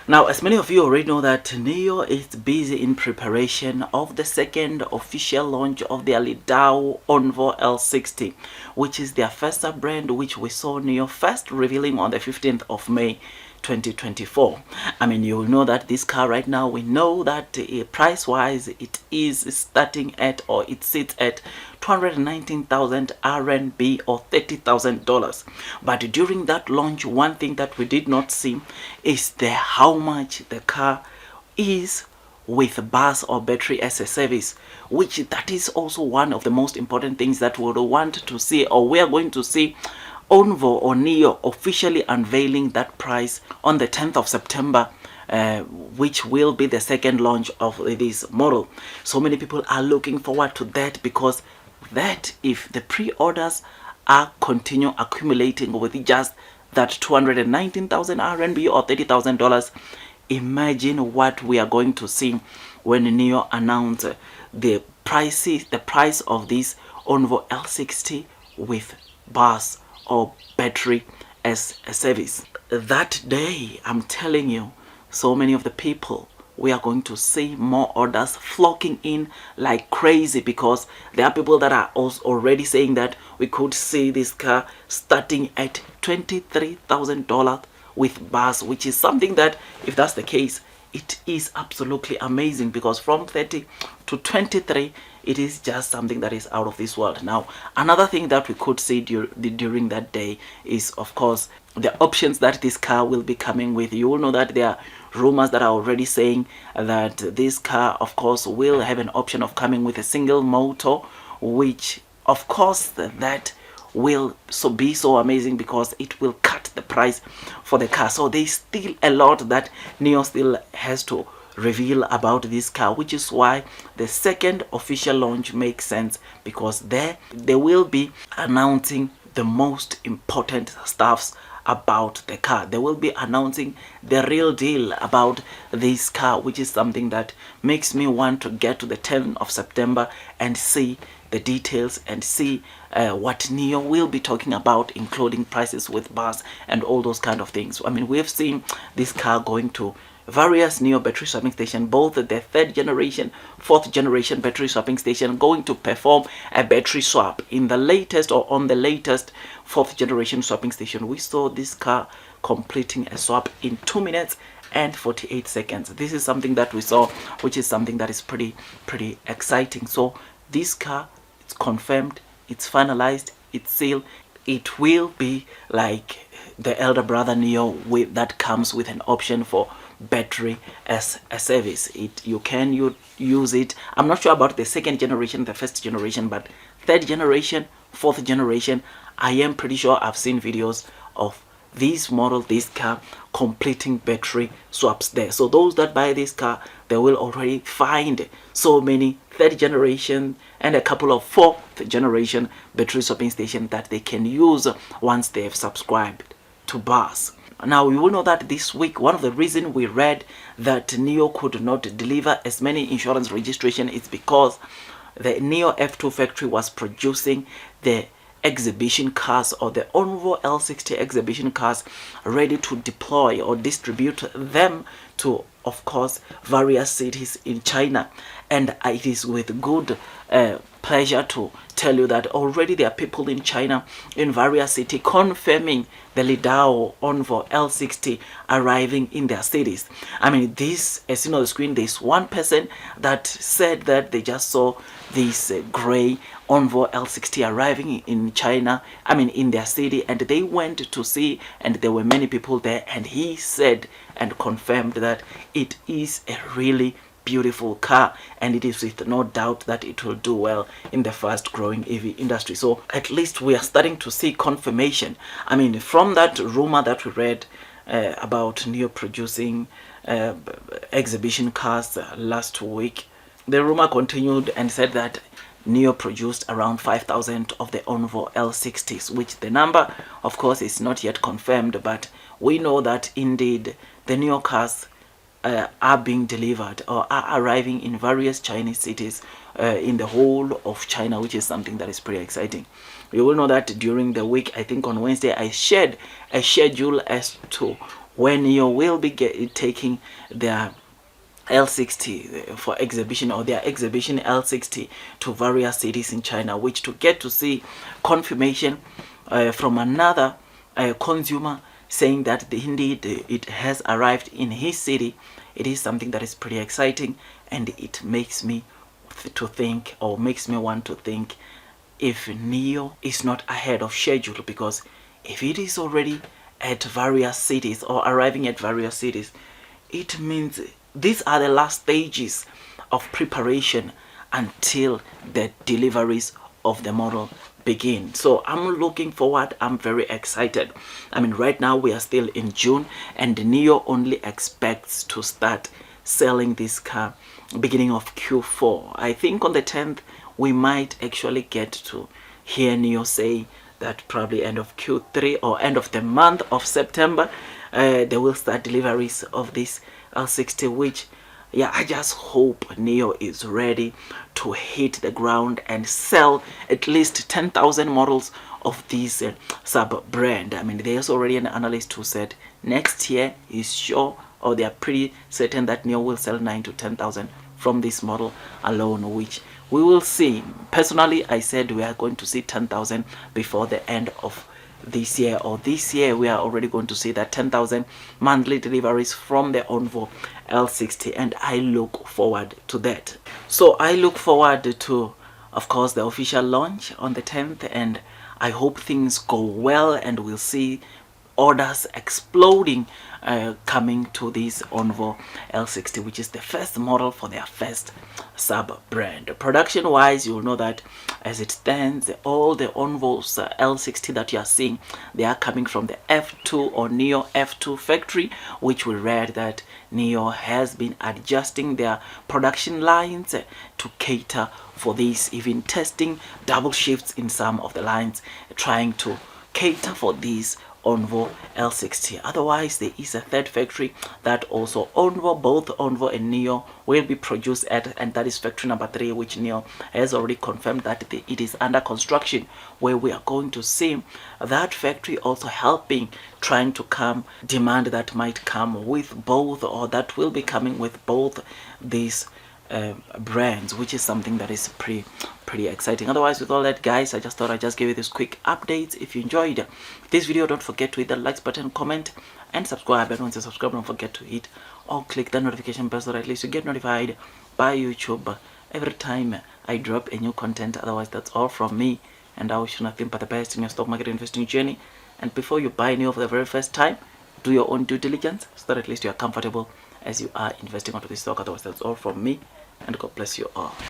Now, as many of you already know that NIO is busy in preparation of the second official launch of their Lidao Onvo L60, which is their first brand, which we saw NIO first revealing on the 15th of May 2024. I mean, you know that this car right now, we know that price wise it is starting at, or it sits at 219,000 RMB or $30,000. But during that launch, one thing that we did not see is how much the car is with bus or battery as a service, which that is also one of the most important things that we would want to see, or we are going to see Onvo or NIO officially unveiling that price on the 10th of September, which will be the second launch of this model. So many people are looking forward to that, because that if the pre-orders are continue accumulating with just that 219,000 RMB or $30,000, imagine what we are going to see when NIO announce the price of this Onvo L60 with bus or battery as a service. That day, I'm telling you, so many of the people, we are going to see more orders flocking in like crazy, because there are people that are also already saying that we could see this car starting at $23,000 with bus, which is something that, if that's the case, it is absolutely amazing, because from 30 to 23, it is just something that is out of this world. Now, another thing that we could see during that day is, of course, the options that this car will be coming with. You will know that there are rumors that are already saying that this car, of course, will have an option of coming with a single motor, which, of course, that will be so amazing, because it will cut the price for the car. So there's still a lot that NIO still has to reveal about this car, which is why the second official launch makes sense, because they will be announcing the most important stuffs about the car. They will be announcing the real deal about this car, which is something that makes me want to get to the 10th of September and see the details and see what NIO will be talking about, including prices with bus and all those kind of things. I mean, we have seen this car going to various NIO battery swapping station, both the 3rd generation, 4th generation battery swapping station, going to perform a battery swap in the latest, or on the latest 4th generation swapping station. We saw this car completing a swap in 2 minutes and 48 seconds. This is something that we saw, which is something that is pretty exciting. So this car, it's confirmed, it's finalized, it's sealed. It will be like the elder brother NIO that comes with an option for battery as a service. You can use it. I'm not sure about the 2nd generation, the 1st generation, but 3rd generation, 4th generation, I am pretty sure I've seen videos of this model, this car, completing battery swaps there. So those that buy this car, they will already find so many 3rd generation and a couple of 4th generation battery swapping stations that they can use once they have subscribed to bus. Now, you will know that this week, one of the reasons we read that NIO could not deliver as many insurance registration is because the NIO F2 factory was producing the exhibition cars, or the Onvo L60 exhibition cars, ready to deploy or distribute them to, of course, various cities in China. And it is with good pleasure to tell you that already there are people in China, in various cities, confirming the Lidao Onvo L60 arriving in their cities. I mean, this, as you know, the screen, there's one person that said that they just saw this gray Onvo L60 arriving in China, I mean in their city, and they went to see, and there were many people there, and he said and confirmed that it is a really beautiful car, and it is with no doubt that it will do well in the fast growing EV industry. So at least we are starting to see confirmation. I mean, from that rumor that we read about NIO producing exhibition cars last week, the rumor continued and said that NIO produced around 5,000 of the Onvo L60s, which the number, of course, is not yet confirmed, but we know that indeed the NIO cars are being delivered or are arriving in various Chinese cities in the whole of China, which is something that is pretty exciting. You will know that during the week, I think on Wednesday, I shared a schedule as to when you will be taking their L60 for exhibition, or their exhibition L60 to various cities in China, which to get to see confirmation from another consumer saying that indeed it has arrived in his city. It is something that is pretty exciting, and it makes me to think, or makes me want to think, if NIO is not ahead of schedule, because if it is already at various cities or arriving at various cities, it means these are the last stages of preparation until the deliveries of the model begin. So I'm looking forward. I'm very excited. I mean, right now we are still in June, and NIO only expects to start selling this car beginning of Q4. I think on the 10th we might actually get to hear NIO say that probably end of Q3 or end of the month of September they will start deliveries of this L60, which, yeah, I just hope NIO is ready to hit the ground and sell at least 10,000 models of this sub brand. I mean, there's already an analyst who said next year is sure, or they are pretty certain, that NIO will sell 9 to 10,000 from this model alone, which we will see. Personally, I said we are going to see 10,000 before the end of this year, or this year we are already going to see that 10,000 monthly deliveries from the Onvo L60, and I look forward to that. So I look forward to, of course, the official launch on the 10th, and I hope things go well and we'll see orders exploding coming to this Onvo L60, which is the first model for their first sub brand. Production wise, you'll know that as it stands, all the Onvo's L60 that you are seeing, they are coming from the F2 or NIO F2 factory, which we read that NIO has been adjusting their production lines to cater for this, even testing double shifts in some of the lines, trying to cater for these Onvo L60. Otherwise, there is a third factory that also both Onvo and NIO will be produced at, and that is factory number 3, which NIO has already confirmed that it is under construction, where we are going to see that factory also helping, trying to come demand that might come with both, or that will be coming with both these brands, which is something that is pretty exciting. Otherwise, with all that, guys, I just thought I'd just give you this quick update. If you enjoyed this video, don't forget to hit the likes button, comment, and subscribe. And once you subscribe, don't forget to hit or click the notification bell so that at least you get notified by YouTube every time I drop a new content. Otherwise, that's all from me, and I wish you nothing but the best in your stock market investing journey. And before you buy NIO for the very first time, do your own due diligence so that at least you are comfortable as you are investing onto this stock. Otherwise, that's all from me, and God bless you all.